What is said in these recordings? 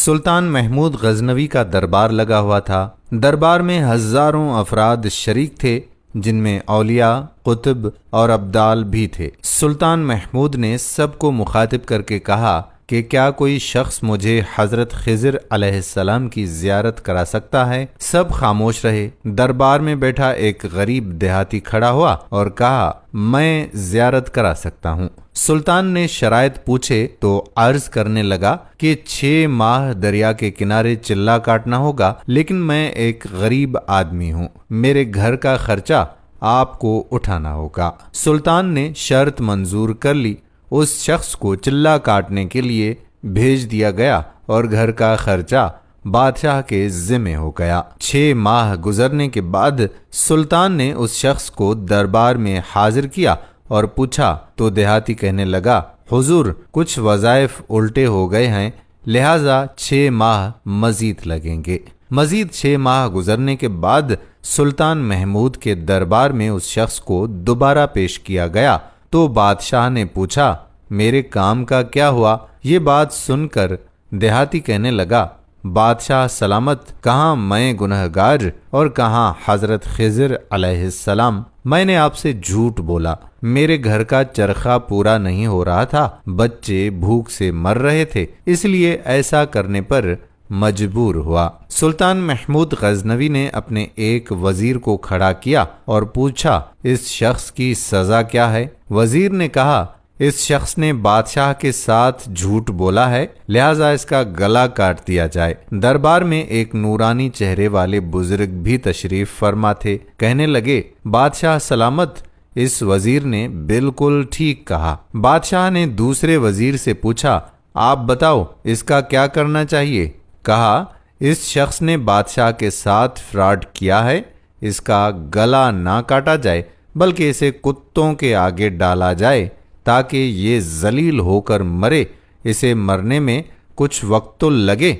سلطان محمود غزنوی کا دربار لگا ہوا تھا۔ دربار میں ہزاروں افراد شریک تھے، جن میں اولیاء، قطب اور ابدال بھی تھے۔ سلطان محمود نے سب کو مخاطب کر کے کہا کہ کیا کوئی شخص مجھے حضرت خضر علیہ السلام کی زیارت کرا سکتا ہے؟ سب خاموش رہے۔ دربار میں بیٹھا ایک غریب دیہاتی کھڑا ہوا اور کہا، میں زیارت کرا سکتا ہوں۔ سلطان نے شرائط پوچھے تو عرض کرنے لگا کہ 6 ماہ دریا کے کنارے چلہ کاٹنا ہوگا، لیکن میں ایک غریب آدمی ہوں، میرے گھر کا خرچہ آپ کو اٹھانا ہوگا۔ سلطان نے شرط منظور کر لی۔ اس شخص کو چلہ کاٹنے کے لیے بھیج دیا گیا اور گھر کا خرچہ بادشاہ کے ذمہ ہو گیا۔ 6 ماہ گزرنے کے بعد سلطان نے اس شخص کو دربار میں حاضر کیا اور پوچھا تو دیہاتی کہنے لگا، حضور کچھ وظائف الٹے ہو گئے ہیں، لہٰذا 6 ماہ مزید لگیں گے۔ مزید 6 ماہ گزرنے کے بعد سلطان محمود کے دربار میں اس شخص کو دوبارہ پیش کیا گیا تو بادشاہ نے پوچھا، میرے کام کا کیا ہوا؟ یہ بات سن کر دیہاتی کہنے لگا، بادشاہ سلامت، کہاں میں گنہگار اور کہاں حضرت خضر علیہ السلام؟ میں نے آپ سے جھوٹ بولا، میرے گھر کا چرخہ پورا نہیں ہو رہا تھا، بچے بھوک سے مر رہے تھے، اس لیے ایسا کرنے پر مجبور ہوا۔ سلطان محمود غزنوی نے اپنے ایک وزیر کو کھڑا کیا اور پوچھا، اس شخص کی سزا کیا ہے؟ وزیر نے کہا، اس شخص نے بادشاہ کے ساتھ جھوٹ بولا ہے، لہٰذا اس کا گلا کاٹ دیا جائے۔ دربار میں ایک نورانی چہرے والے بزرگ بھی تشریف فرما تھے، کہنے لگے، بادشاہ سلامت، اس وزیر نے بالکل ٹھیک کہا۔ بادشاہ نے دوسرے وزیر سے پوچھا، آپ بتاؤ اس کا کیا کرنا چاہیے؟ کہا، اس شخص نے بادشاہ کے ساتھ فراڈ کیا ہے، اس کا گلا نہ کاٹا جائے بلکہ اسے کتوں کے آگے ڈالا جائے تاکہ یہ ذلیل ہو کر مرے، اسے مرنے میں کچھ وقت تو لگے۔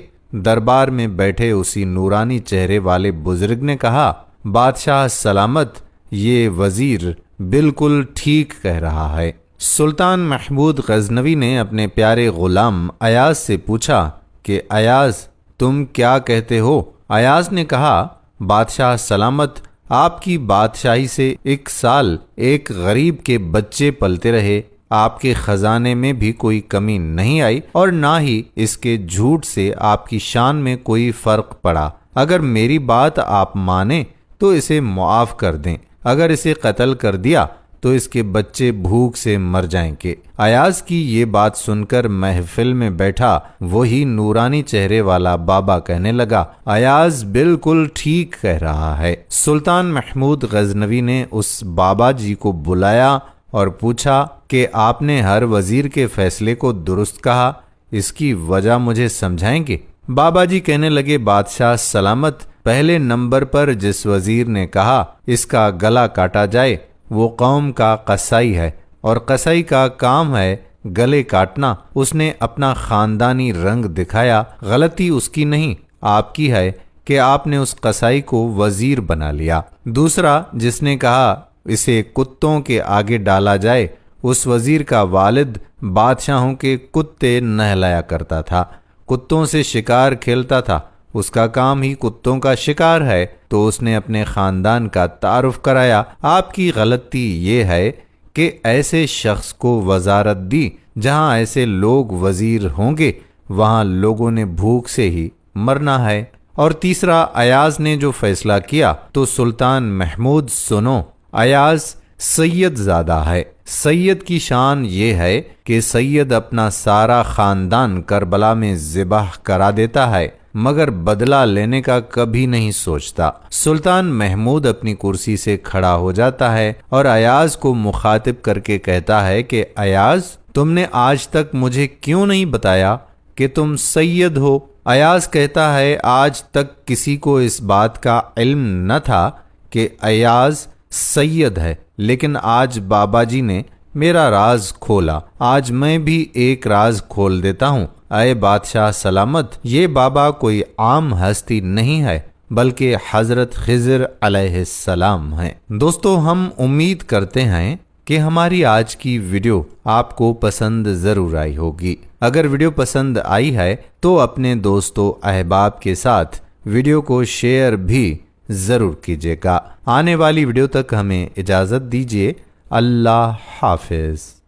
دربار میں بیٹھے اسی نورانی چہرے والے بزرگ نے کہا، بادشاہ سلامت، یہ وزیر بالکل ٹھیک کہہ رہا ہے۔ سلطان محمود غزنوی نے اپنے پیارے غلام ایاز سے پوچھا کہ ایاز تم کیا کہتے ہو؟ ایاز نے کہا، بادشاہ سلامت، آپ کی بادشاہی سے 1 سال ایک غریب کے بچے پلتے رہے، آپ کے خزانے میں بھی کوئی کمی نہیں آئی اور نہ ہی اس کے جھوٹ سے آپ کی شان میں کوئی فرق پڑا۔ اگر میری بات آپ مانیں تو اسے معاف کر دیں، اگر اسے قتل کر دیا تو اس کے بچے بھوک سے مر جائیں گے۔ ایاز کی یہ بات سن کر محفل میں بیٹھا وہی نورانی چہرے والا بابا کہنے لگا، ایاز بالکل ٹھیک کہہ رہا ہے۔ سلطان محمود غزنوی نے اس بابا جی کو بلایا اور پوچھا کہ آپ نے ہر وزیر کے فیصلے کو درست کہا، اس کی وجہ مجھے سمجھائیں گے؟ بابا جی کہنے لگے، بادشاہ سلامت، پہلے نمبر پر جس وزیر نے کہا اس کا گلا کاٹا جائے وہ قوم کا قصائی ہے، اور قصائی کا کام ہے گلے کاٹنا۔ اس نے اپنا خاندانی رنگ دکھایا، غلطی اس کی نہیں، آپ کی ہے کہ آپ نے اس قصائی کو وزیر بنا لیا۔ دوسرا جس نے کہا اسے کتوں کے آگے ڈالا جائے، اس وزیر کا والد بادشاہوں کے کتے نہلایا کرتا تھا، کتوں سے شکار کھیلتا تھا، اس کا کام ہی کتوں کا شکار ہے، تو اس نے اپنے خاندان کا تعارف کرایا۔ آپ کی غلطی یہ ہے کہ ایسے شخص کو وزارت دی، جہاں ایسے لوگ وزیر ہوں گے وہاں لوگوں نے بھوک سے ہی مرنا ہے۔ اور تیسرا ایاز نے جو فیصلہ کیا تو سلطان محمود سنو، ایاز سید زادہ ہے۔ سید کی شان یہ ہے کہ سید اپنا سارا خاندان کربلا میں ذبح کرا دیتا ہے مگر بدلہ لینے کا کبھی نہیں سوچتا۔ سلطان محمود اپنی کرسی سے کھڑا ہو جاتا ہے اور ایاز کو مخاطب کر کے کہتا ہے کہ ایاز، تم نے آج تک مجھے کیوں نہیں بتایا کہ تم سید ہو؟ ایاز کہتا ہے، آج تک کسی کو اس بات کا علم نہ تھا کہ ایاز سید ہے، لیکن آج بابا جی نے میرا راز کھولا، آج میں بھی ایک راز کھول دیتا ہوں۔ اے بادشاہ سلامت، یہ بابا کوئی عام ہستی نہیں ہے بلکہ حضرت خضر علیہ السلام ہیں۔ دوستو، ہم امید کرتے ہیں کہ ہماری آج کی ویڈیو آپ کو پسند ضرور آئی ہوگی۔ اگر ویڈیو پسند آئی ہے تو اپنے دوستوں احباب کے ساتھ ویڈیو کو شیئر بھی ضرور کیجیے گا۔ آنے والی ویڈیو تک ہمیں اجازت دیجیے۔ اللہ حافظ۔